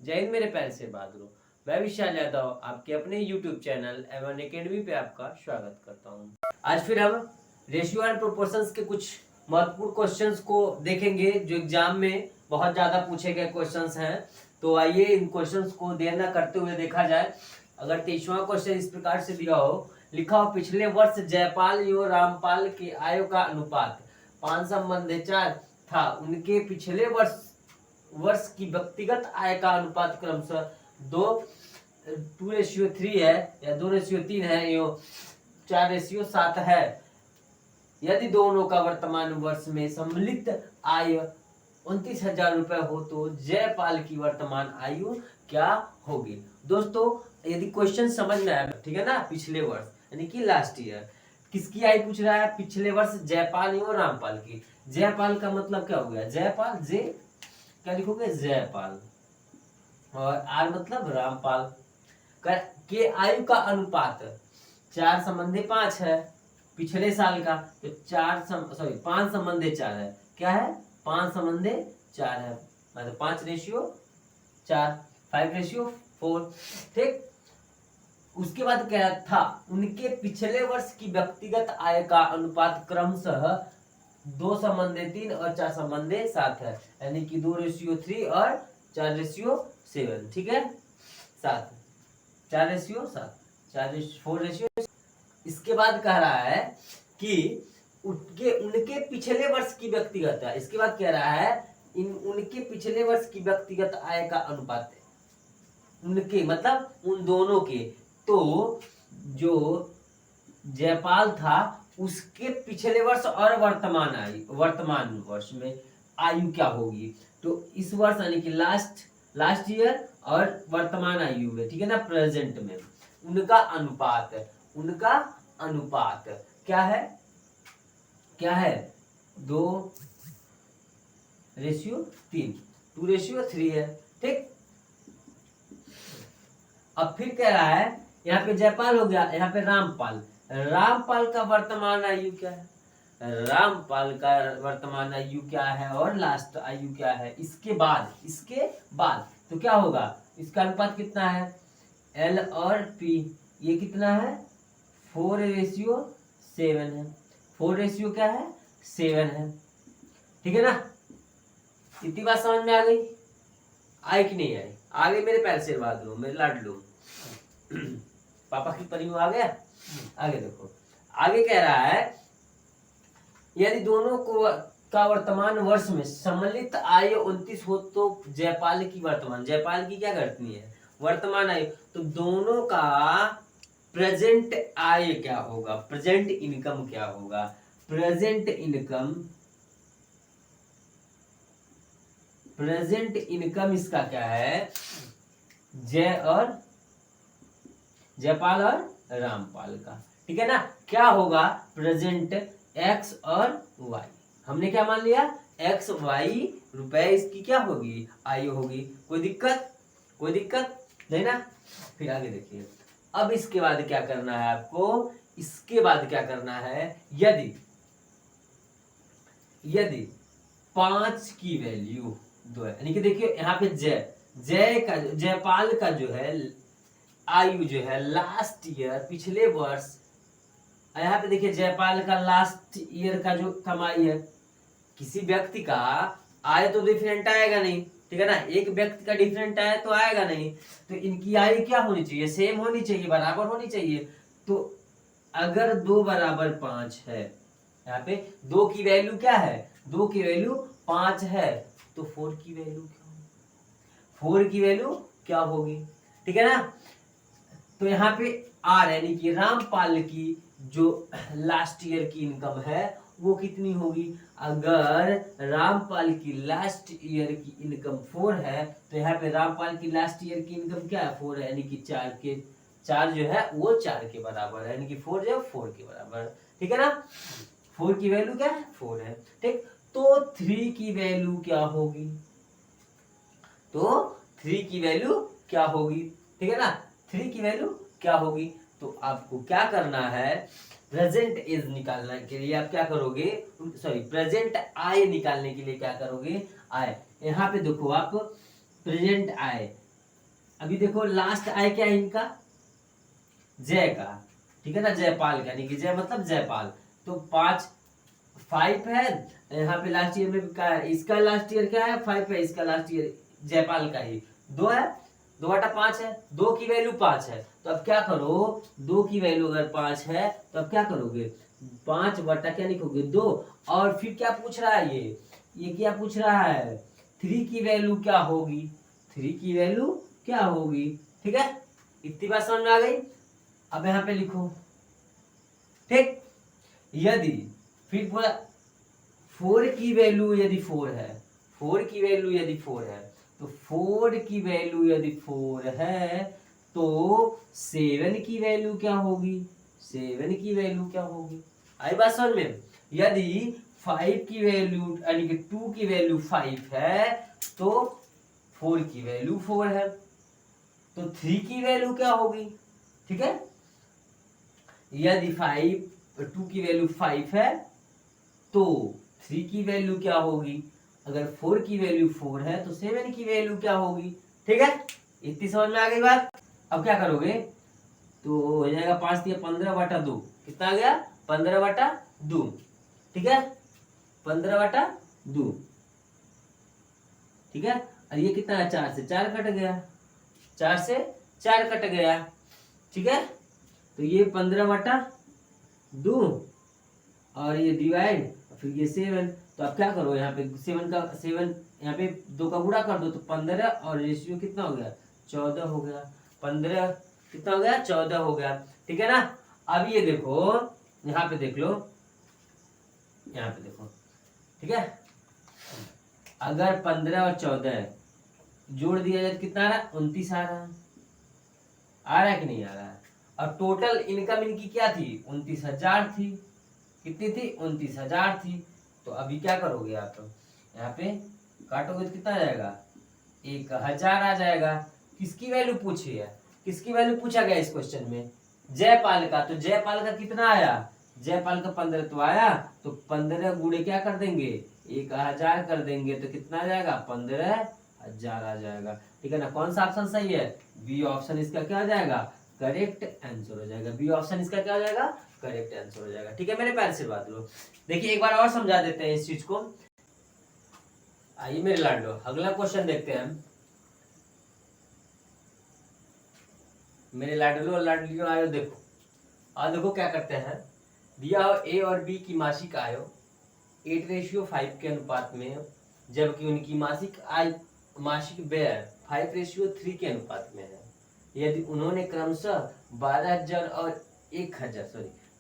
जय हिंद मेरे प्यारे से बहादुरों। मैं विशाल यादव आपके अपने YouTube चैनल एवन एकेडमी पे आपका स्वागत करता हूँ। आज फिर हम रेशियो एंड प्रोपोर्शंस के कुछ महत्वपूर्ण क्वेश्चंस को देखेंगे जो एग्जाम में बहुत ज्यादा पूछे गए क्वेश्चंस हैं। तो आइए इन क्वेश्चंस को देर न करते हुए देखा जाए। अगर 23वां क्वेश्चन इस प्रकार से दिया हो, लिखा हो पिछले वर्ष जयपाल एवं रामपाल के आयु का अनुपात 5:4 था, उनके पिछले वर्ष की व्यक्तिगत आय का अनुपात क्रमशः 2:3 है या 2:3 है या 4:7 है। यदि दोनों का वर्तमान वर्ष में सम्मिलित आय 29,000 रुपए हो तो जयपाल की वर्तमान आयु क्या होगी। दोस्तों यदि क्वेश्चन समझ में आया, ठीक है ना, पिछले वर्ष यानी कि लास्ट ईयर किसकी आयु पूछ रहा है, पिछले वर्ष जयपाल और रामपाल की। जयपाल का मतलब क्या हो गया, जयपाल, जे क्या लिखोगे, जयपाल, और आर मतलब रामपाल के आयु का अनुपात 4:5 है पिछले साल का, तो 5:4 है। क्या है, 5:4 है, मतलब 5:4, 5:4। ठीक, उसके बाद क्या था, उनके पिछले वर्ष की व्यक्तिगत आय का अनुपात क्रमशः 2:3 और 4:7 है, यानी कि 2:3 और 4:7। ठीक है, 7, 4:7, 4:4। इसके बाद कह रहा है कि उनके पिछले वर्ष की व्यक्तिगत है। इसके बाद कह रहा है उनके पिछले वर्ष की व्यक्तिगत आय का अनुपात, उनके मतलब उन दोनों के, तो जो जयपाल था उसके पिछले वर्ष और वर्तमान वर्ष में आयु क्या होगी। तो इस वर्ष यानी कि लास्ट ईयर और वर्तमान आयु में, ठीक है ना, प्रेजेंट में उनका अनुपात क्या है, 2:3, 2:3 है। ठीक, अब फिर कह रहा है, यहाँ पे जयपाल हो गया, यहाँ पे रामपाल का वर्तमान आयु क्या है, रामपाल का वर्तमान आयु क्या है और लास्ट आयु क्या है। इसके बाद तो क्या होगा, इसका अनुपात कितना है, एल और पी, ये कितना है, 4:7 है, 4 क्या है, 7 है। ठीक है ना, इतनी बात समझ में आ गई, आई कि नहीं आई, आ गई मेरे पैर से बहादुर, मेरे लाडलू पापा की परी आ गया। आगे देखो, आगे कह रहा है यदि दोनों का वर्तमान वर्ष में सम्मिलित आय 29 हो तो जयपाल की क्या करनी है, वर्तमान आय, तो दोनों का प्रेजेंट आय क्या होगा, प्रेजेंट इनकम क्या होगा। प्रेजेंट इनकम इसका क्या है, जयपाल और रामपाल का, ठीक है ना। क्या होगा, प्रेजेंट एक्स और वाई, हमने क्या मान लिया, एक्स वाई रुपए इसकी क्या होगी, आयु होगी। कोई दिक्कत नहीं ना। फिर आगे देखिए, अब इसके बाद क्या करना है आपको, इसके बाद क्या करना है, यदि 5 की वैल्यू 2 है, यानी कि देखिए यहाँ पे जयपाल का जो है आयु जो है लास्ट ईयर, पिछले वर्ष, यहाँ पे देखिए जयपाल का लास्ट ईयर का जो कमाई है, किसी व्यक्ति का आय तो डिफरेंट आएगा नहीं, ठीक है ना, एक व्यक्ति का डिफरेंट आय तो आएगा नहीं, तो इनकी आय क्या होनी चाहिए, सेम होनी चाहिए, बराबर होनी चाहिए। तो अगर 2 बराबर 5 है, यहाँ पे 2 की वैल्यू क्या है, 2 की वैल्यू 5 है, तो 4 की वैल्यू क्या होगी, ठीक है ना। तो यहाँ पे आर यानी कि रामपाल की जो लास्ट ईयर की इनकम है वो कितनी होगी। अगर रामपाल की लास्ट ईयर की इनकम 4 है तो यहाँ पे रामपाल की लास्ट ईयर की इनकम क्या है, 4 है, यानी कि 4 जो है वो 4 के बराबर है, यानी कि 4 जो है 4 के बराबर, ठीक है ना। 4 की वैल्यू क्या है, 4 है। ठीक, तो 3 की वैल्यू क्या होगी, ठीक है ना, 3 की वैल्यू क्या होगी। तो आपको क्या करना है, प्रेजेंट एज निकालने के लिए आप क्या करोगे, प्रेजेंट आय निकालने के लिए क्या करोगे, आय, यहाँ पे देखो आप प्रेजेंट आय अभी देखो लास्ट आय क्या है इनका, जय का, ठीक है ना, जयपाल का, यानी कि जय मतलब जयपाल। तो 5 है, यहाँ पे लास्ट ईयर में क्या है, इसका लास्ट ईयर क्या है 5 है, इसका लास्ट ईयर जयपाल का ही 2 है, 2/5 है, 2 की वैल्यू 5 है। तो अब क्या करो, 2 की वैल्यू अगर 5 है तो अब क्या करोगे, 5 बटा क्या लिखोगे 2। और फिर क्या पूछ रहा है ये क्या पूछ रहा है, 3 की वैल्यू क्या होगी, 3 की वैल्यू क्या होगी, ठीक है, इतनी बात समझ में आ गई। अब यहाँ पे लिखो, ठीक, यदि फिर बोला 4 की वैल्यू यदि 4 है, 4 की वैल्यू यदि 4 है, तो 4 की वैल्यू यदि 4 है तो 7 की वैल्यू क्या होगी, 7 की वैल्यू क्या होगी, आई बात समझ में। यदि 5 की वैल्यू यानी कि 2 की वैल्यू 5 है तो 4 की वैल्यू 4 है, तो 3 की वैल्यू क्या होगी, ठीक है। यदि 2 की वैल्यू 5 है तो 3 की वैल्यू क्या होगी, अगर 4 की वैल्यू 4 है तो 7 की वैल्यू क्या होगी, ठीक है, इतनी समझ में आ गई बात। अब क्या करोगे, तो हो जाएगा 5 दिया 15/2, कितना आ गया 15/2, ठीक है, 15/2, ठीक है। और ये कितना है, 4 से 4 कट गया, 4 से 4 कट गया, ठीक है। तो ये 15/2 और ये डिवाइड फिर ये 7। तो अब क्या करो, यहाँ पे 7 यहाँ पे 2 का गुणा कर दो तो 15 और रेशियो कितना हो गया 14 हो गया, 15 कितना हो गया 14 हो गया, ठीक है ना। अब ये देखो यहाँ पे देख लो, यहाँ पे देखो, ठीक है, अगर 15 और 14 जोड़ दिया जाए तो कितना आ रहा है 29 आ रहा है कि नहीं आ रहा है। और टोटल इनकम इनकी क्या थी 29,000 थी, कितनी थी 29,000 थी। तो अभी क्या करोगे आप, यहाँ पे काटोगे तो कितना आ जाएगा 1,000 आ जाएगा। किसकी वैल्यू पूछी है, किसकी वैल्यू पूछा गया इस क्वेश्चन में, जयपाल का। तो जयपाल का कितना आया, जयपाल का 15 तो आया, तो 15 गुणे क्या कर देंगे 1,000 कर देंगे, तो कितना आ जाएगा 15,000 आ जाएगा, ठीक है ना। कौन सा ऑप्शन सही है, बी ऑप्शन इसका क्या हो जाएगा करेक्ट आंसर हो जाएगा, बी ऑप्शन इसका क्या हो जाएगा करेक्ट आंसर हो जाएगा, ठीक है। मेरे प्यार से बात लो, देखिए एक बार और समझा देते हैं इस चीज को। आइए मेरे लाडलो अगला क्वेश्चन देखते हैं हम। मेरे लाडलो और लाडलियों आयो देखो, और देखो क्या करते हैं, दिया हो ए और बी की मासिक आय 8:5 के अनुपात में, जबकि उनकी मासिक आय मासिक व्यय 5:3 के अनुपात में है। यदि उन्होंने क्रमशः 12,000 और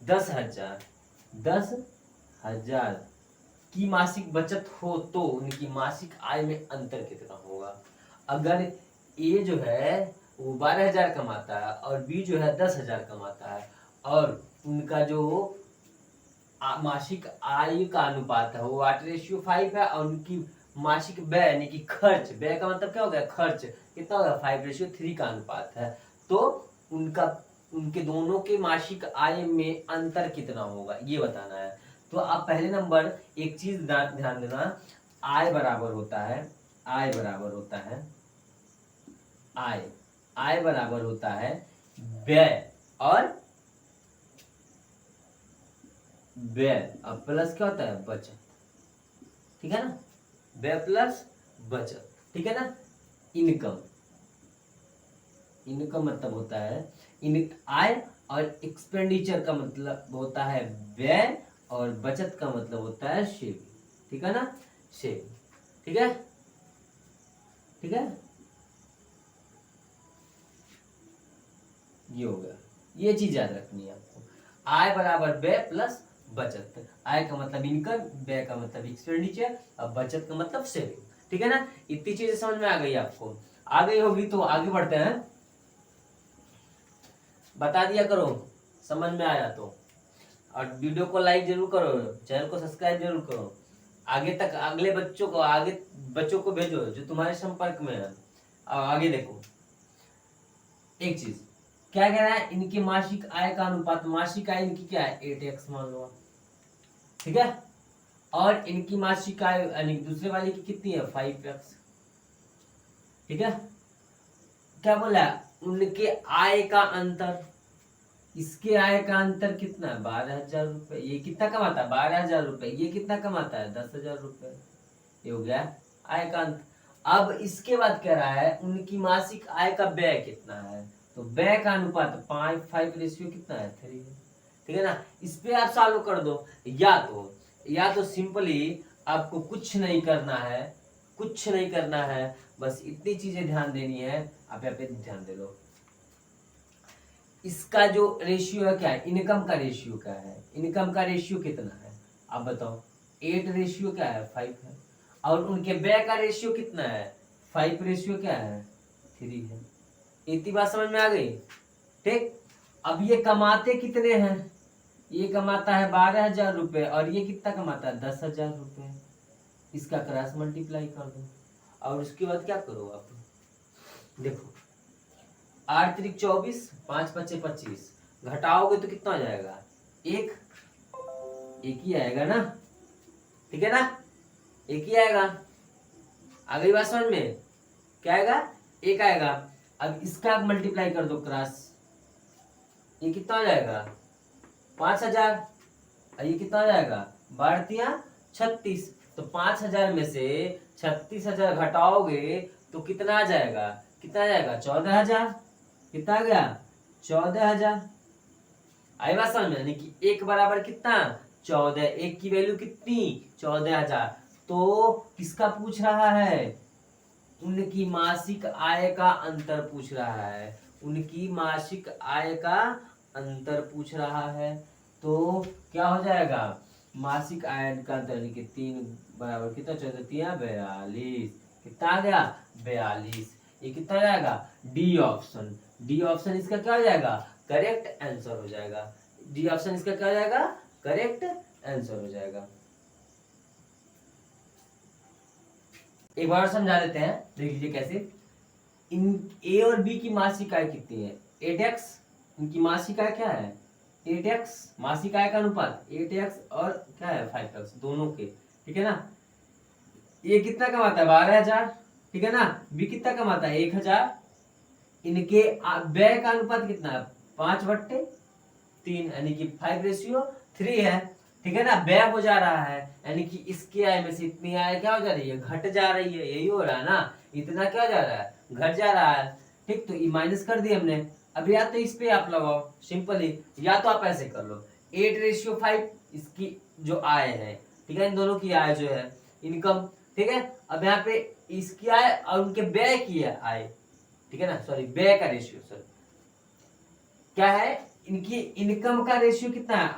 10,000 की मासिक बचत हो तो उनकी मासिक आय में अंतर कितना होगा। अगर ए जो है वो 12,000 कमाता है और बी जो है 10,000 कमाता है, और उनका जो मासिक आय का अनुपात है वो 8:5 है, और उनकी मासिक व्यय यानी कि खर्च, व्यय का मतलब क्या हो गया खर्च, कितना होगा 5:3 का अनुपात है, तो उनका उनके दोनों के मासिक आय में अंतर कितना होगा ये बताना है। तो आप पहले नंबर एक चीज ध्यान देना, आय बराबर होता है, आय बराबर होता है, आय बराबर होता है व्यय और व्यय, अब प्लस क्या होता है बचत, ठीक है ना, व्यय प्लस बचत, ठीक है ना। इनकम, इनकम मतलब होता है इन आय, और एक्सपेंडिचर का मतलब होता है व्यय, और बचत का मतलब होता है सेविंग, ठीक है ना, सेविंग, ठीक है, ठीक है, ये हो गया, ये चीज याद रखनी है आपको, आय बराबर व्यय प्लस बचत, आय का मतलब इनकम, व्यय का मतलब एक्सपेंडिचर, और बचत का मतलब सेविंग, ठीक है ना। इतनी चीजें समझ में आ गई आपको, आ गई होगी तो आगे बढ़ते हैं, बता दिया करो समझ में आया तो, और वीडियो को लाइक जरूर करो, चैनल को सब्सक्राइब जरूर करो, आगे तक अगले बच्चों को, आगे बच्चों को भेजो जो तुम्हारे संपर्क में है। अब आगे देखो एक चीज क्या कह रहा है, इनकी मासिक आय का अनुपात, मासिक आय इनकी क्या है 8x मान लो, ठीक है, और इनकी मासिक आय यानी दूसरे वाले की कितनी है 5x, ठीक है, क्या बोला, उनके आय का अंतर, इसके आय का अंतर कितना है 12,000 रुपए, ये कितना कमाता है 12,000 रुपए, ये कितना कमाता है 10,000 रुपए, ये हो गया आय का अंतर। अब इसके बाद कह रहा है उनकी मासिक आय का व्यय कितना है, तो व्यय का अनुपात 5 रेशियो कितना है 3 है, ठीक है ना। इस पे आप सॉल्व कर दो, या तो सिंपली आपको कुछ नहीं करना है, कुछ नहीं करना है, बस इतनी चीजें ध्यान देनी है, आप यहाँ पे ध्यान दे लो। इसका जो रेशियो है क्या है, इनकम का रेशियो क्या है, इनकम का रेशियो कितना है आप बताओ, 8 रेशियो क्या है 5 है, और उनके व्यय का रेशियो कितना है 5 रेशियो क्या है 3 है। इतनी बात समझ में आ गई, ठीक। अब ये कमाते कितने हैं, ये कमाता है 12,000 रुपए और ये कितना कमाता है 10,000 रुपए, इसका क्रॉस मल्टीप्लाई कर दो और उसके बाद क्या करो आप देखो, 8 त्रिक 24, 5 पचे 25, घटाओगे तो कितना हो जाएगा एक ही आएगा ना, ठीक है ना, एक ही आएगा। अगली बात समझ में, क्या आएगा एक आएगा। अब इसका मल्टीप्लाई कर दो क्रॉस, ये कितना हो जाएगा 5,000, और ये कितना हो जाएगा 12 36, तो 5,000 में से 36,000 घटाओगे तो कितना आ जाएगा, कितना आ जाएगा 14,000, कितना आ गया 14,000। आई बात समझ में, यानी कि एक बराबर कितना 14, एक की वैल्यू कितनी 14,000। तो किसका पूछ रहा है, उनकी मासिक आय का अंतर पूछ रहा है, उनकी मासिक आय का अंतर पूछ रहा है। तो क्या हो जाएगा, मासिक आय का अंतर कि 3 बराबर कितना 14 3 42, कितना आ गया 42, ये कितना हो जाएगा डी ऑप्शन, डी ऑप्शन इसका क्या हो जाएगा करेक्ट आंसर हो जाएगा, डी ऑप्शन इसका क्या हो जाएगा करेक्ट आंसर हो जाएगा। एक बार समझा देते हैं, देख लीजिए कैसे। इन ए और बी की मासिक आय कितनी है 8x, इनकी मासिक आय क्या है 8x, मासिक आय का अनुपात 8x और क्या है 5x दोनों के, ठीक है ना। ये कितना कमाता है 12,000, ठीक है ना, बी कितना कमाता है 1,000, इनके व्यय का अनुपात कितना है 5/3, यानी कि 5:3 है, ठीक है ना। व्यय हो जा रहा है, यानी कि इसकी आय में से इतनी आय क्या हो जा रही है घट जा रही है, यही हो रहा है ना, इतना क्या हो जा रहा है घट जा रहा है, ठीक। तो ये माइनस कर दिया हमने। अब या तो इस पे आप लगाओ सिंपली, या तो आप ऐसे कर लो 8:5 इसकी जो आय है, ठीक है, इन दोनों की आय जो है इनकम, ठीक है। अब यहाँ पे इसकी आय और उनके व्यय की आय, ठीक है ना, सॉरी व्यय का रेशियो, सॉरी क्या है, इनकी इनकम का रेशियो कितना है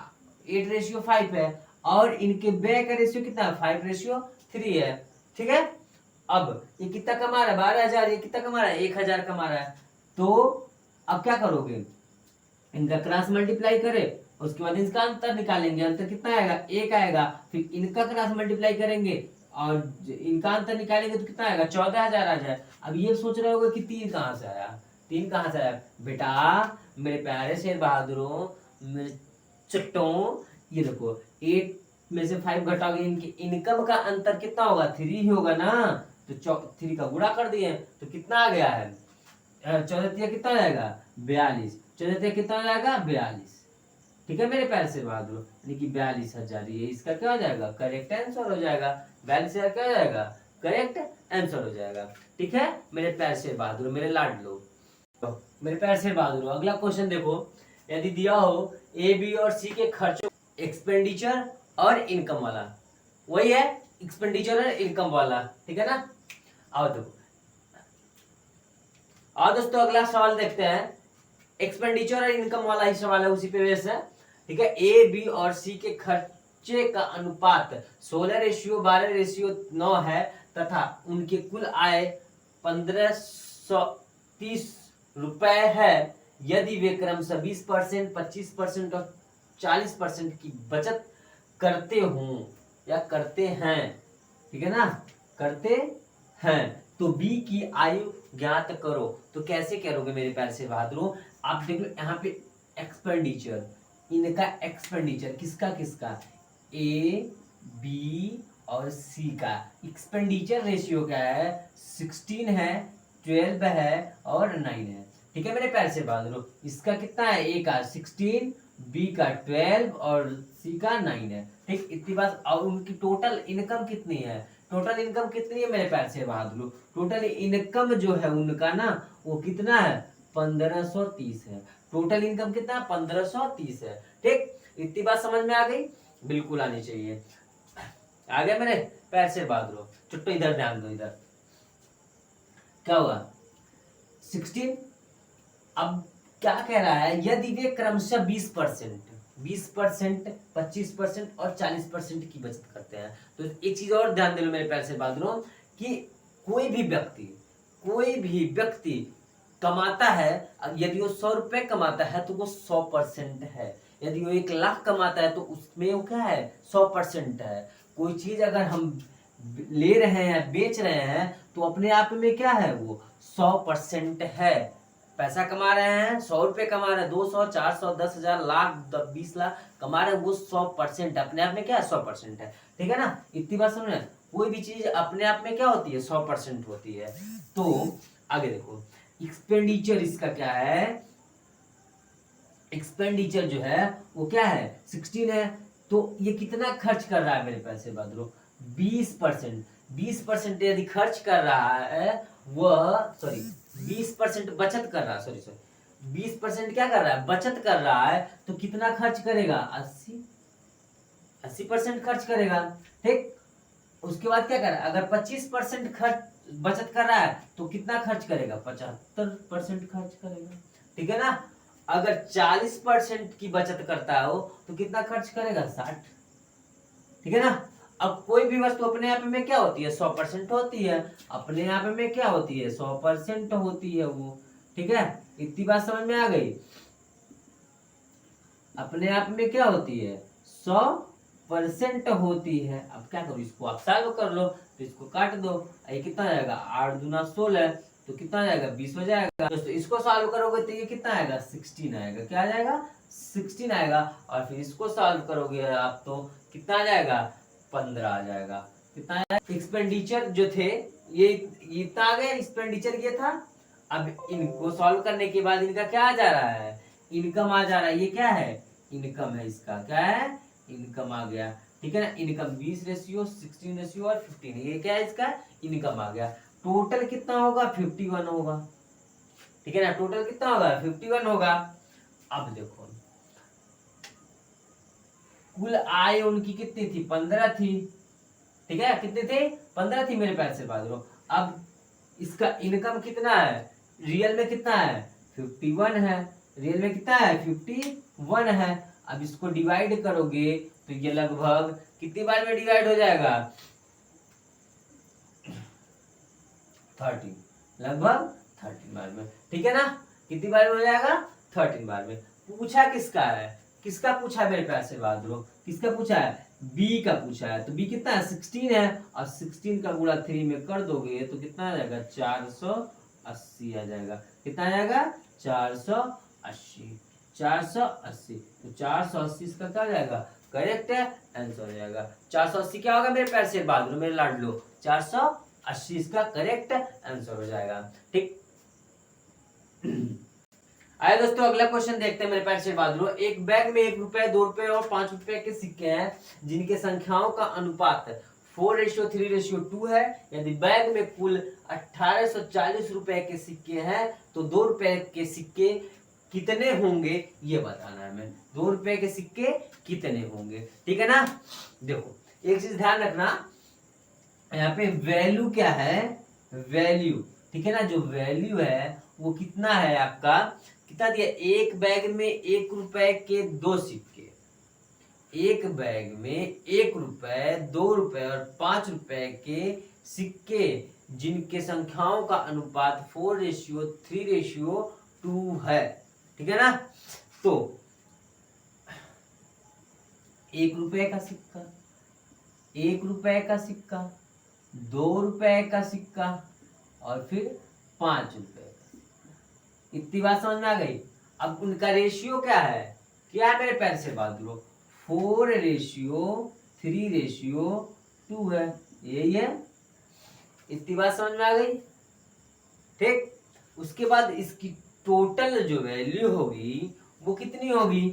8:5 है और इनके व्यय का रेशियो कितना है 5:3 है, ठीक है। अब ये कितना कमा रहा है 12,000, ये कितना कमा रहा है 1,000 कमा रहा है। तो अब क्या करोगे, इनका क्रॉस मल्टीप्लाई करें, उसके बाद इसका अंतर निकालेंगे, अंतर कितना आएगा 1 आएगा, फिर इनका क्रॉस मल्टीप्लाई करेंगे और इनका अंतर निकालेंगे तो कितना आएगा 14,000 आ जाए। अब ये सोच रहे होगे कि 3 कहाँ से आया, 3 कहाँ से आया, बेटा मेरे प्यारे शेर बहादुरों मेरे चट्टों, ये देखो 8 में से 5 घटाओगे, इनकी इनकम का अंतर कितना होगा 3 ही होगा ना, तो 3 का गुणा कर दिए तो कितना आ गया है 14 कितना हो जाएगा 42, 14 कितना हो जाएगा 42, ठीक है मेरे प्यारे से बहादुर, यानी कि 42,000 ये इसका क्या हो जाएगा करेक्ट आंसर हो जाएगा, 42,000 क्या हो जाएगा करेक्ट आंसर हो जाएगा, ठीक है मेरे प्यारे से बहादुर मेरे लाडलो। तो मेरे प्यारे से बहादुर अगला क्वेश्चन देखो, यदि दिया हो ए बी और सी के खर्चों एक्सपेंडिचर और इनकम वाला, वही है एक्सपेंडिचर और इनकम वाला, ठीक है ना। आओ देखो, और दोस्तों अगला सवाल देखते हैं, एक्सपेंडिचर और इनकम वाला ही सवाल है, उसी पे बेस है, ठीक है। ए बी और सी के खर्चे का अनुपात 16:12:9 है तथा उनकी कुल आय 1,530 रुपए है। यदि वे क्रमशः 20%, 25% और 40% की बचत करते हों या करते हैं, ठीक है ना, करते हैं, तो बी की आयु ज्ञात करो। तो कैसे करोगे मेरे प्यारे से बहादुरों, आप देख लो यहाँ पे एक्सपेंडिचर, इनका एक्सपेंडिचर किसका किसका ए बी और सी का एक्सपेंडिचर रेशियो क्या है 16 है 12 है और 9 है। ठीक है मेरे प्यार से बहादुरों, इसका कितना है, ए का 16, बी का 12 और सी का 9 है। ठीक, इतनी बात। और उनकी टोटल इनकम कितनी है, टोटल इनकम कितनी है मेरे प्यार से बहादुरों, टोटल इनकम जो है उनका ना वो कितना है, 1530 है। टोटल इनकम कितना है, 1530 है। ठीक, इतनी बात समझ में आ गई, बिल्कुल आनी चाहिए। आ गया मेरे पैर से बहादुरों। चुट्टो इधर ध्यान दो, इधर क्या हुआ 16। अब क्या कह रहा है, यदि वे क्रमशः 20%, 20%, 25% और 40% की बचत करते हैं। तो एक चीज और ध्यान दे लो मेरे प्यार से बहादुरों कि कोई भी व्यक्ति कमाता है, यदि वो 100 रुपए कमाता है तो वो 100% है। यदि वो 1 लाख कमाता है तो उसमें वो क्या है, 100% है। कोई चीज अगर हम ले रहे हैं, बेच रहे हैं, तो अपने आप में क्या है, वो 100% है। पैसा कमा रहे हैं, 100 रुपए कमा रहे हैं, 200, 400, 10,000, लाख, 20 लाख कमा रहे हैं, वो 100% अपने आप में क्या है, 100% है। ठीक है ना, इतनी बात समझ में। कोई भी चीज अपने आप में क्या होती है, 100% होती है। तो आगे देखो, एक्सपेंडिचर इसका क्या है, एक्सपेंडिचर जो है वो क्या है, 16 है। तो ये कितना खर्च कर रहा है मेरे पैसे बदलो, 20%। 20% यदि खर्च कर रहा है वह, सॉरी 20% बचत कर रहा है, सॉरी 20% क्या कर रहा है, बचत कर रहा है। तो कितना खर्च करेगा, 80% खर्च करेगा। ठीक, उसके बाद क्या कर रहा है, अगर 25% खर्च बचत कर रहा है तो कितना खर्च करेगा, 75% खर्च करेगा। ठीक है ना, अगर 40% की बचत करता हो तो कितना खर्च करेगा, 60। ठीक है ना। अब कोई भी वस्तु अपने आप में क्या होती है, 100% होती है। अपने आप में क्या होती है, 100% होती है वो। ठीक है, इतनी बात समझ में आ गई। अपने आप में क्या होती है, 100% होती है। अब क्या करो, इसको आप सॉल्व कर लो, तो इसको काट दो, ये कितना आएगा, 8 दूना 16, तो कितना आएगा, 20 हो जाएगा। दोस्तों इसको सॉल्व करोगे तो ये कितना आएगा, 16 आएगा। क्या आ जाएगा, 16 आएगा। और फिर इसको सॉल्व करोगे आप तो कितना आ जाएगा, 15 आ जाएगा। कितना आएगा, एक्सपेंडिचर जो थे ये इतना आ गया, एक्सपेंडिचर ये था। अब इनको सॉल्व करने के बाद इनका क्या आ जा रहा है, इनकम आ जा रहा है। ये क्या है, इनकम है, इसका क्या है, इनकम आ गया। ठीक है ना, इनकम 20 रेशियो, 16 रेशियो और 15, ये क्या है, इसका इनकम आ गया। टोटल कितना होगा, 51 होगा। ठीक है ना, टोटल कितना होगा, 51 होगा। अब देखो कुल आय उनकी कितनी थी, 15 थी। ठीक है, कितनी थी, 15 थी मेरे पैर से बात करो। अब इसका इनकम कितना है, रियल में कितना है, 51 है। रियल में कितना है, 51 है। अब इसको डिवाइड करोगे तो ये लगभग कितनी बार में डिवाइड हो जाएगा, 13, लगभग 13 बार में। ठीक है ना, कितनी बार में हो जाएगा, 13 बार में। पूछा किसका है, किसका पूछा है मेरे प्यार से बहादुरों, किसका पूछा है, बी का पूछा है। तो बी कितना है, 16 है, और 16 का गुणा 3 में कर दोगे तो कितना आ जाएगा, 480 आ जाएगा। कितना आ जाएगा, 480, 480। तो 480 इसका क्या आ जाएगा, करेक्ट है, आंसर हो जाएगा। 480 क्या होगा मेरे प्यार से बहादुर, मेरे लाडलो, 480 इसका करेक्ट आंसर हो जाएगा। ठीक, आइए दोस्तों अगला क्वेश्चन देखते हैं मेरे प्यार से बहादुर। एक बैग में 1 रुपए, 2 रुपए और 5 रुपए के सिक्के हैं जिनके संख्याओं का अनुपात 4:3:2 है। यदि बैग में कुल 1840 रुपए के सिक्के हैं तो 2 रुपए के सिक्के कितने होंगे, ये बताना है हमें। 2 रुपए के सिक्के कितने होंगे, ठीक है ना। देखो एक चीज ध्यान रखना, यहाँ पे वैल्यू क्या है, वैल्यू, ठीक है ना, जो वैल्यू है वो कितना है आपका, कितना दिया, एक बैग में 1 रुपए के 2 सिक्के, एक बैग में 1 रुपए, 2 रुपए और 5 रुपए के सिक्के जिनके संख्याओं का अनुपात 4:3:2 है, ठीक है ना। तो 1 रुपए का सिक्का, 1 रुपए का सिक्का, 2 रुपए का सिक्का और फिर 5 रुपए का सिक्का। इतनी बात समझ में आ गई। अब उनका रेशियो क्या है, क्या मेरे पैर से बात करो, 4:3:2 है, यही है। इतनी बात समझ में आ गई, ठीक। उसके बाद इसकी टोटल जो वैल्यू होगी वो कितनी होगी,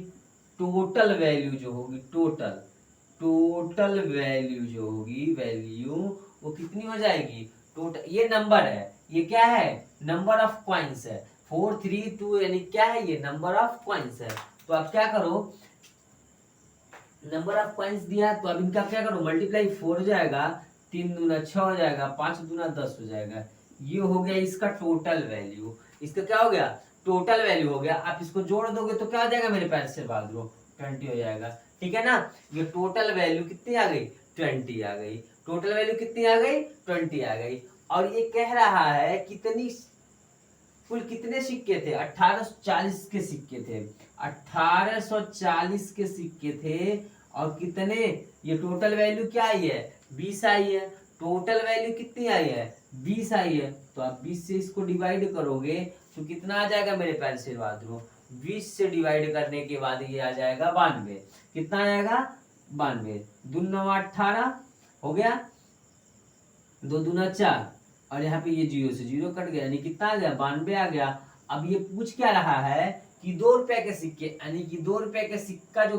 टोटल वैल्यू जो होगी, टोटल वैल्यू जो होगी, वैल्यू वो कितनी हो जाएगी, टोटल, ये नंबर है, ये क्या है, नंबर ऑफ कॉइन्स है, 432 यानी क्या है, ये नंबर ऑफ कॉइन्स है। तो आप क्या करो, नंबर ऑफ कॉइन्स दिया तो अब इनका क्या करो, मल्टीप्लाई 4 हो जाएगा, 3 दूना 6 हो जाएगा, 5 दूना 10 हो जाएगा। ये हो गया इसका टोटल वैल्यू, इसका क्या हो गया, टोटल वैल्यू हो गया। आप इसको जोड़ दोगे तो क्या हो जाएगा मेरे पैर से बहादुर, 20 हो जाएगा, ठीक है ना। ये टोटल वैल्यू कितनी आ गई, 20 आ गई, टोटल वैल्यू कितनी आ गई, 20 आ गई। और ये कह रहा है कितनी, कुल कितने सिक्के थे, 1840 के सिक्के थे, 1840 के सिक्के थे। और कितने, ये टोटल वैल्यू क्या आई है, 20 आई है, टोटल वैल्यू कितनी आई है, 20 आई है। तो आप 20 से इसको डिवाइड करोगे तो कितना आ जाएगा मेरे पैर से बहादुर, 20 से डिवाइड करने के बाद ये आ जाएगा 92। कितना आएगा, 92, 2 9 18 हो गया, 2 दूना 4, और यहाँ पे ये 0 से 0 कट गया, यानी कितना आ गया, 92 आ गया। अब ये पूछ क्या रहा है कि 2 रुपए के सिक्के, यानी कि 2 रुपए के सिक्का जो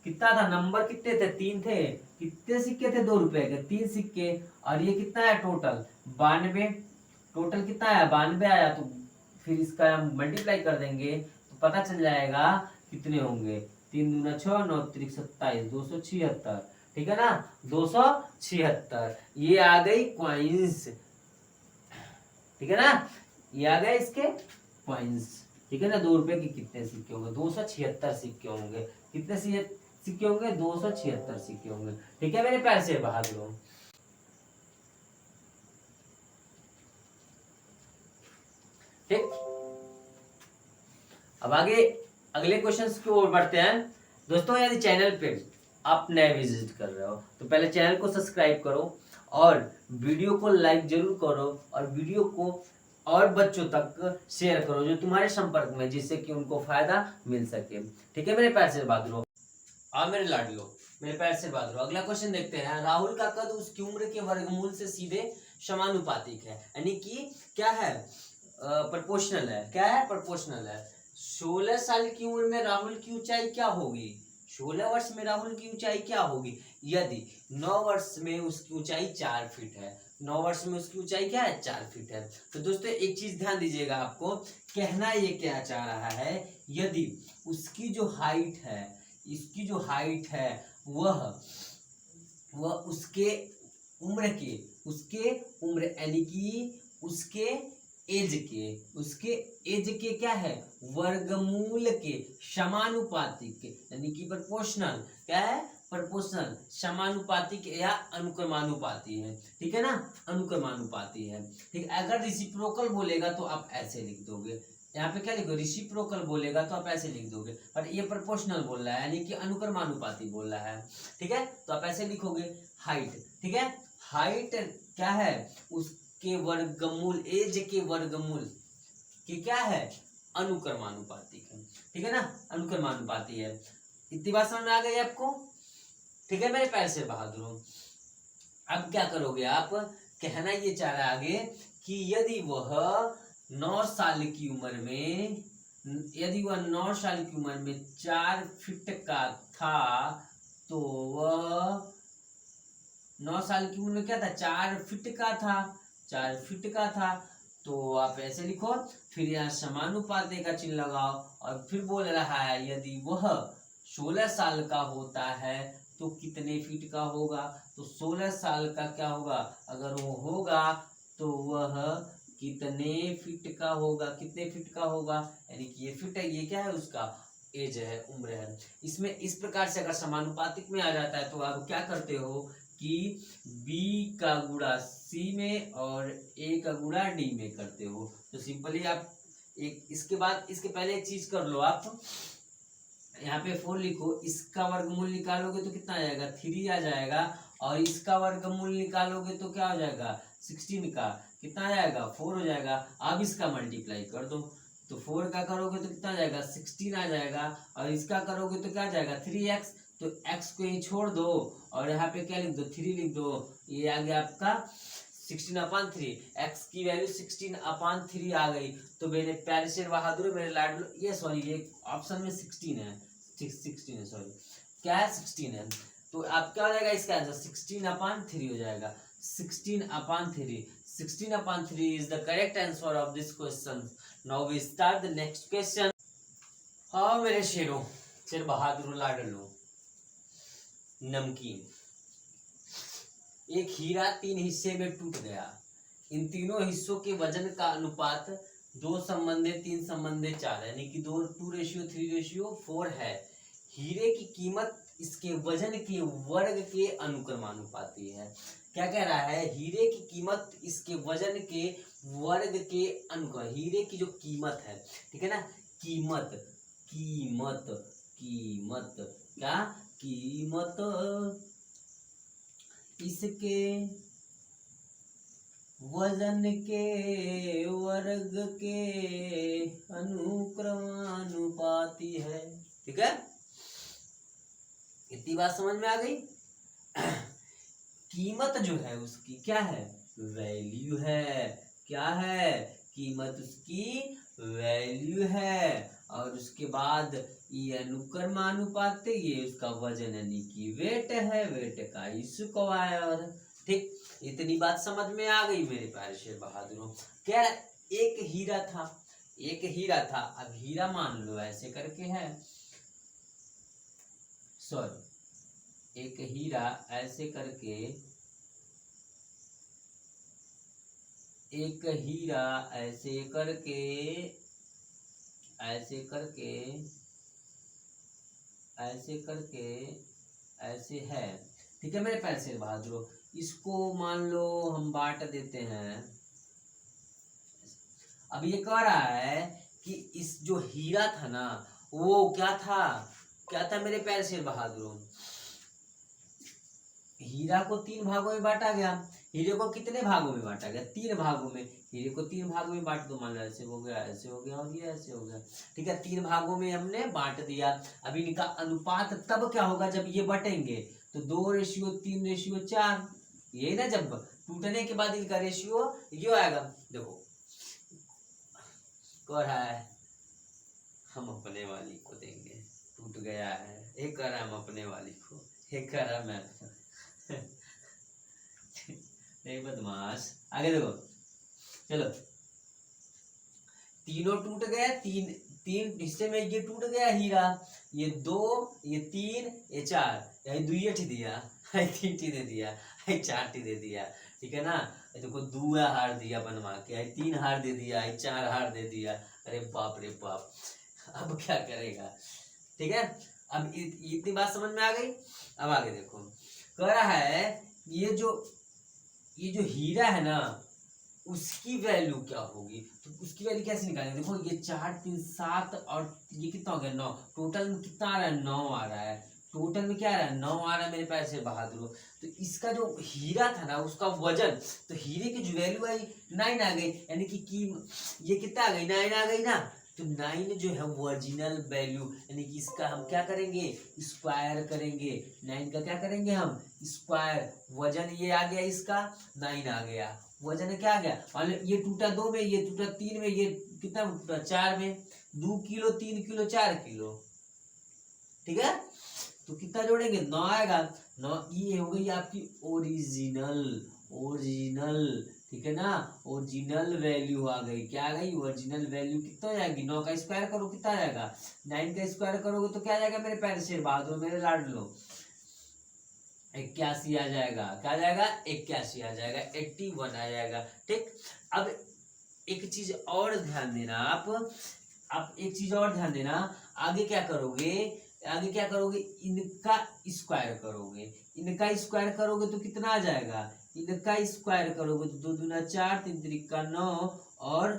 कितना था, नंबर कितने थे, 3 थे, कितने सिक्के थे 2 रुपए के, 3 सिक्के, और ये कितना है टोटल, 92, टोटल कितना आया, 92 आया। तो फिर इसका हम मल्टीप्लाई कर देंगे तो पता चल जाएगा कितने होंगे, 3 दूना 6, 9 3 27, 276, ठीक है ना, 276, ये आ गई कॉइन्स, ठीक है ना, ये आ गए इसके कॉइन्स, ठीक है ना। 2 रुपए के कितने सिक्के होंगे, 276 सिक्के होंगे, कितने सिक्के होंगे, 276 सिक्के होंगे, ठीक है मेरे पैर से बहादुर। ठीक, अब आगे अगले क्वेश्चंस की ओर बढ़ते हैं। दोस्तों यदि चैनल पे आप नए विजिट कर रहे हो तो पहले चैनल को सब्सक्राइब करो और वीडियो को लाइक जरूर करो, और वीडियो को और बच्चों तक शेयर करो जो तुम्हारे संपर्क में, जिससे कि उनको फायदा मिल सके, ठीक है मेरे पैर से बहादुर। और मेरे लाडलो, मेरे पैर से बहादुर, अगला क्वेश्चन देखते हैं। राहुल का कद उसकी उम्र के वर्गमूल से सीधे समानुपातिक है, यानी कि क्या है, प्रोपोर्शनल है, क्या है, प्रोपोर्शनल है। 16 साल की उम्र में राहुल की ऊंचाई क्या होगी, 16 वर्ष में राहुल की ऊंचाई क्या होगी, यदि 9 वर्ष में उसकी ऊंचाई 4 फीट है, 9 वर्ष में उसकी ऊंचाई क्या है, 4 फीट है। तो दोस्तों एक चीज ध्यान दीजिएगा, आपको कहना ये क्या चाह रहा है, यदि उसकी जो हाइट है, इसकी जो हाइट है वह उसके उम्र के, उसके उम्र यानी कि उसके एज के क्या है, वर्गमूल के समानुपातिक, यानी कि प्रोपोर्शनल, क्या है, प्रोपोर्शनल, समानुपातिक या अनुक्रमानुपाती है, ठीक है ना, अनुक्रमानुपाती है। ठीक, अगर रेसिप्रोकल बोलेगा तो आप ऐसे लिख दोगे, यहाँ पे क्या लिखो, रेसिप्रोकल बोलेगा तो आप ऐसे लिख दोगे, पर ये प्रोपोर्शनल बोल रहा है यानी कि अनुक्रमानुपाती बोल रहा है, ठीक है, तो आप ऐसे लिखोगे हाइट, ठीक है, हाइट क्या है, उसके वर्गमूल, एज के वर्गमूल कि क्या है, अनुक्रमानुपातिक है, ठीक है ना, अनुक्रमानुपाती है। इतनी बात समझ में आ गई आपको, ठीक है मेरे पैर से बहादुर। अब क्या करोगे आप, कहना ये चाह रहा है आगे कि यदि वह 9 साल की उम्र में, यदि वह 9 साल की उम्र में 4 फीट का था, तो वह 9 साल की उम्र में क्या था, 4 फीट का था, 4 फीट का था। तो आप ऐसे लिखो, फिर यहाँ समानुपाती का चिन्ह लगाओ, और फिर बोल रहा है यदि वह 16 साल का होता है तो कितने फीट का होगा, तो 16 साल का क्या होगा, अगर वो होगा तो वह कितने फीट का होगा, कितने फीट का होगा, यानी कि ये फीट है, ये क्या है, उसका एज है, उम्र है। इसमें इस प्रकार से अगर समानुपातिक में आ जाता है तो आप क्या करते हो कि B का गुणा C में और A का गुणा D में करते हो। तो सिंपली आप एक, इसके बाद इसके पहले एक चीज कर लो, आप यहाँ पे 4 लिखो, इसका वर्गमूल निकालोगे तो कितना आ जाएगा, 3 आ जाएगा, और इसका वर्गमूल निकालोगे तो क्या हो जाएगा, 16 का कितना आ जाएगा, 4 हो जाएगा। अब इसका मल्टीप्लाई कर दो, तो 4 का करोगे तो कितना आ जाएगा, 16 आ जाएगा, और इसका करोगे तो क्या आ जाएगा, 3x, तो x को ही छोड़ दो और यहाँ पे क्या लिख दो, 3 लिख दो, ये आ गया आपका 16/3, एक्स की वैल्यू 16/3 आ गई। तो मेरे प्यारे शेर बहादुर, मेरे लाडलो, ये सॉरी ये ऑप्शन में 16 है, 16 है सॉरी, क्या है 16 है। तो आप क्या हो जाएगा इसका आंसर 16/3 हो जाएगा। 16/3, 16/3 is the correct answer of this question. Now we start the next question. हाँ मेरे शेरों, शेर बहादुर लाडलो, नमकीन, एक हीरा 3 हिस्से में टूट गया। इन तीनों हिस्सों के वजन का अनुपात 2:3:4 यानी कि 2:3:4 है। हीरे की कीमत इसके वजन के वर्ग के अनुक्रमानुपाती है। क्या कह रहा है, हीरे की कीमत इसके वजन के वर्ग के अनुक्रम, हीरे की जो कीमत है, ठीक है ना, कीमत कीमत कीमत क्या कीमत इसके वजन के वर्ग के अनुक्रमानुपाती है। ठीक है, इतनी बात समझ में आ गई। कीमत जो है उसकी क्या है, वैल्यू है। क्या है, कीमत उसकी वैल्यू है। और उसके बाद ये अनुक्रमानुपात, ये उसका वजन यानी कि वेट है, वेट का स्क्वायर। ठीक, इतनी बात समझ में आ गई मेरे प्यारे शेर बहादुरों। क्या, एक हीरा था, एक हीरा था। अब हीरा मान लो ऐसे करके है, सॉरी, एक हीरा ऐसे करके, एक हीरा ऐसे करके, ऐसे करके, ऐसे करके, ऐसे है। ठीक है मेरे प्यारे शेर बहादुरों, इसको मान लो हम बांट देते हैं। अब ये कह रहा है कि इस जो हीरा था ना, वो क्या था, क्या था मेरे प्यारे शेर बहादुरों, हीरा को 3 भागों में बांटा गया। हीरे को कितने भागों में बांटा गया, 3 भागों में। हीरे को 3 भागों में बांट दो, मान लो ऐसे हो गया, ऐसे हो गया और ये ऐसे हो गया। ठीक है, 3 भागों में हमने बांट दिया। अब इनका अनुपात तब क्या होगा जब ये बटेंगे, तो 2:3:4, ये ना, जब टूटने के बाद इनका रेशियो ये आएगा। देखो कह रहा है हम अपने वाली को देंगे, टूट गया है, एक कह रहा है हम अपने वाली को, एक कह रहा है मैं नहीं बदमाश। आगे देखो, चलो, तीनों टूट गए, तीन हिस्से में ये टूट गया हीरा, ये 2, ये 3, ये 4, यही 2 दिया, 3 दे दिया, 4 दे दिया। ठीक है ना, देखो 2 हार दिया बनवा के, 3 हार दे दिया, 4 हार दे दिया। अरे बाप रे बाप, अब क्या करेगा। ठीक है, अब इतनी बात समझ में आ गई। अब आगे देखो, कह रहा है ये जो हीरा है ना, उसकी वैल्यू क्या होगी। तो उसकी वैल्यू कैसे निकालेंगे, देखो ये 4 3 7 और ये कितना हो गया 9, टोटल में कितना आ रहा है, 9 आ रहा है। टोटल में क्या आ रहा है, 9 आ रहा है मेरे पैर से बहादुर। तो इसका जो हीरा था ना, उसका वजन, तो हीरे की जो वैल्यू आई 9 आ गई, यानी कि ये कितना आ गई, 9 आ गई ना। तो 9 जो है ओरिजिनल वैल्यू, यानी कि इसका हम क्या करेंगे, स्क्वायर करेंगे। 9 का क्या करेंगे हम, स्क्वायर। वजन ये आ गया, इसका 9 आ गया, वजन क्या आ गया। और ये टूटा 2 में, ये टूटा 3 में, ये कितना टूटा 4 में, 2 किलो 3 किलो 4 किलो। ठीक है, तो कितना जोड़ेंगे, 9 आएगा। 9, ये हो गई आपकी ओरिजिनल, ओरिजिनल। ठीक है ना, ओरिजिनल वैल्यू आ गई। क्या आ गई, ओरिजिनल वैल्यू कितना हो जाएगी, 9 का स्क्वायर करो कितना आ जाएगा, 9 का स्क्वायर करोगे तो क्या आ जाएगा मेरे प्यारे शेर बहादुर, मेरे लाडलो, 81 आ जाएगा। क्या आ जाएगा, 81 आ जाएगा, 81 आ जाएगा। ठीक, अब एक चीज और ध्यान देना, आप एक चीज और ध्यान देना, आगे क्या करोगे, आगे क्या करोगे, इनका स्क्वायर करोगे। इनका स्क्वायर करोगे तो कितना आ जाएगा, इनका स्क्वायर करोगे तो 2 दूना 4, 3 त्रिका 9 और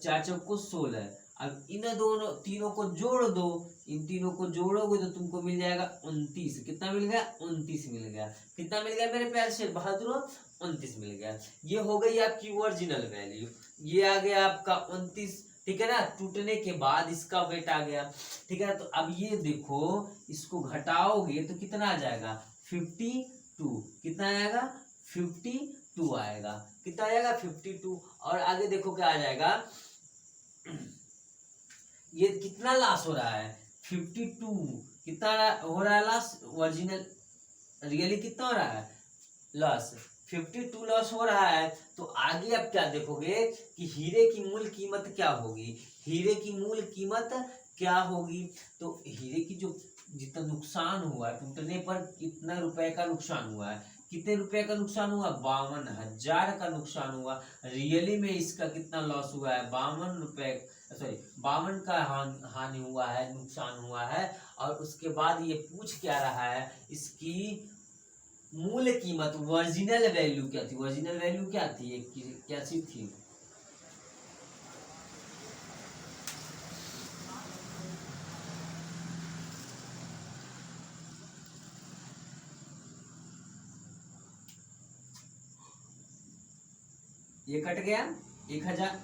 4 चौको 16। अब इन दोनों तीनों को जोड़ दो, इन तीनों को जोड़ोगे तो तुमको मिल जाएगा 29। कितना मिल गया, 29 मिल गया। कितना मिल गया मेरे प्यारे शेर बहादुर, 29 मिल गया। ये हो गई आपकी ओरिजिनल वैल्यू, ये आ गया आपका 29। ठीक है ना, टूटने के बाद इसका वेट आ गया। ठीक है ना, तो अब ये देखो, इसको घटाओगे तो कितना आ जाएगा, 52। कितना आएगा, 52 आएगा। कितना आ जाएगा 52। और आगे देखो क्या आ जाएगा, ये कितना लॉस हो रहा है 52, कितना हो रहा है लॉस, ओरिजिनल रियली कितना हो रहा है लॉस, 52 लॉस हो रहा है। तो आगे आप क्या देखोगे कि हीरे की मूल कीमत क्या होगी, हीरे की मूल कीमत क्या होगी। तो हीरे की जो जितना नुकसान हुआ टूटने पर कितना रुपए का नुकसान हुआ है, कितने रुपए का नुकसान हुआ, 52,000 का नुकसान हुआ। रियली में इसका कितना लॉस हुआ है, 52 रुपए, सॉरी 52 का हानि हुआ है, नुकसान हुआ है। और उसके बाद ये पूछ क्या रहा है, इसकी मूल कीमत, ओरिजिनल वैल्यू क्या थी, ओरिजिनल वैल्यू क्या थी, एक कैसी थी, ये कट गया 1000,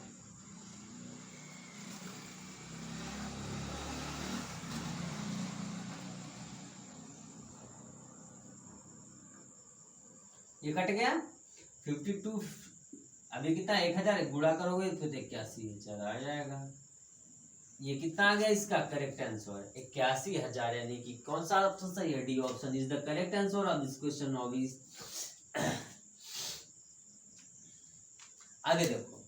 ये कट गया 52। अभी कितना 1000 गुणा करोगे तो 81,000 आ जाएगा। ये कितना आ गया इसका करेक्ट आंसर 81,000, यानी कि कौन सा ऑप्शन सही है, D option is the correct answer of this question of इस। आगे देखो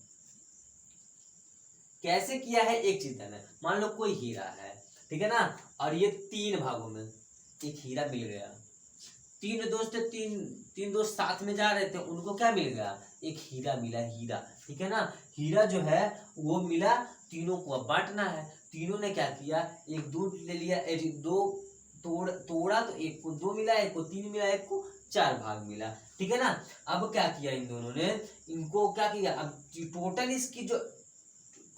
कैसे किया है, एक चिंतन है। मान लो कोई हीरा है, ठीक है ना, और ये 3 भागों में एक हीरा मिल गया। तीन दोस्त साथ में जा रहे थे, उनको क्या मिल गया, एक हीरा मिला, हीरा, ठीक है ना। हीरा जो है वो मिला, तीनों को अब बांटना है। तीनों ने क्या किया, एक 2 ले लिया, एक 2 तोड़ा तो एक को 2 मिला, एक को 3 मिला, एक को 4 भाग मिला, ठीक है ना। अब क्या किया इन दोनों ने, इनको क्या किया, अब टोटल इसकी जो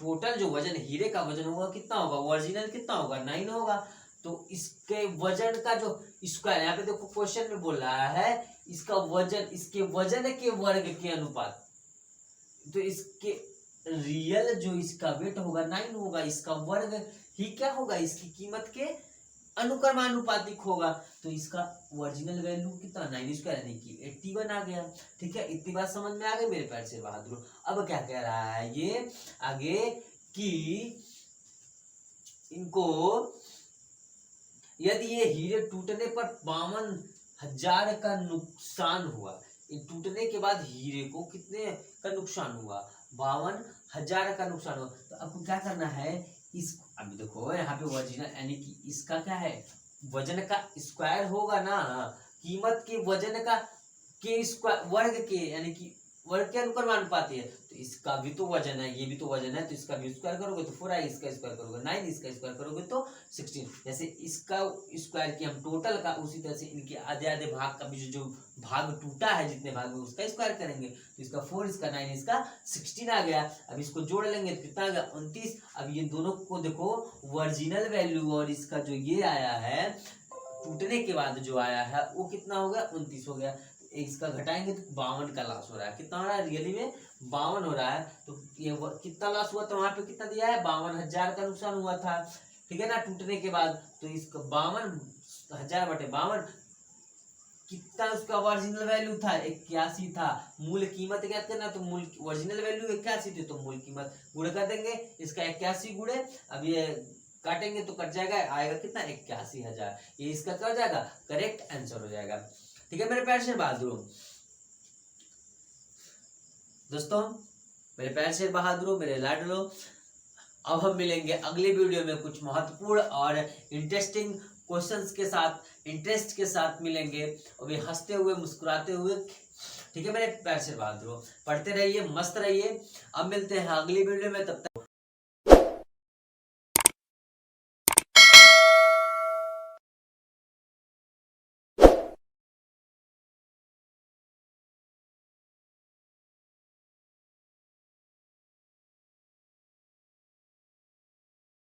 टोटल जो वजन, हीरे का वजन होगा कितना होगा, ओरिजिनल कितना होगा 9 होगा। तो इसके वजन का जो स्क्वायर, यहाँ पे देखो क्वेश्चन में बोल रहा है इसका वजन, इसके वजन के वर्ग के अनुपात, तो इसके रियल जो इसका वेट होगा 9 होगा, इसका वर्ग ही क्या होगा, इसकी कीमत के अनुक्रमानुपातिक होगा। तो इसका ओरिजिनल वैल्यू कितना 9 स्क्वायर यानी कि 81 आ गया। ठीक है, इतनी बात समझ में आ गई मेरे पैर से बहादुर। अब क्या कह रहा है ये आगे कि इनको यदि ये हीरे टूटने पर 52,000 का नुकसान हुआ, टूटने के बाद हीरे को कितने का नुकसान हुआ, 52,000 का नुकसान हुआ। तो आपको क्या करना है, इस अभी देखो यहाँ पे ओरिजिनल यानी कि इसका क्या है, वजन का स्क्वायर होगा ना, कीमत के वजन का के स्क्वायर वर्ग के यानी कि वर्ग के अनुक्रमानुपात है। तो इसका भी तो वजन है, ये भी तो वजन है, तो इसका भी स्क्वायर करोगे तो 4 आई, इसका स्क्वायर करोगे 9, इसका स्क्वायर करोगे तो 16। जैसे इसका स्क्वायर किया हम टोटल का, उसी तरह से इनके आधे आधे भाग का भी जो भाग टूटा है, जितने भाग में उसका स्क्वायर करेंगे। तो इसका 4, इसका 9, इसका 16 आ गया। अब इसको जोड़ लेंगे तो कितना आ गया 29। अब ये दोनों को देखो ओरिजिनल वैल्यू और इसका जो ये आया है टूटने के बाद जो आया है वो कितना हो गया 29 हो गया। इसका घटाएंगे तो 52 का लॉस हो रहा है। कितना हो रहा है, रियली में 52 हो रहा है। तो ये कितना लॉस हुआ, तो वहां पे कितना दिया है 52,000 का नुकसान हुआ था, ठीक है ना, टूटने के बाद। तो इसका 52,000 बटे 52 कितना उसका ओरिजिनल वैल्यू था 81 था। मूल कीमत क्या करना, तो मूल ओरिजिनल वैल्यू 81 थी, तो मूल कीमत गुणे कर देंगे, इसका 81 गुणे, अब ये काटेंगे तो कट जाएगा, आएगा कितना 81,000। ये इसका क्या हो जाएगा, करेक्ट आंसर हो जाएगा। ठीक है मेरे प्यार से बहादुरों, दोस्तों मेरे प्यार से बहादुरों, मेरे लाडलो, अब हम मिलेंगे अगले वीडियो में कुछ महत्वपूर्ण और इंटरेस्टिंग क्वेश्चंस के साथ, इंटरेस्ट के साथ मिलेंगे, और भी हंसते हुए मुस्कुराते हुए। ठीक है मेरे प्यार से बहादुरों, पढ़ते रहिए, मस्त रहिए। अब मिलते हैं अगली वीडियो में, तब तक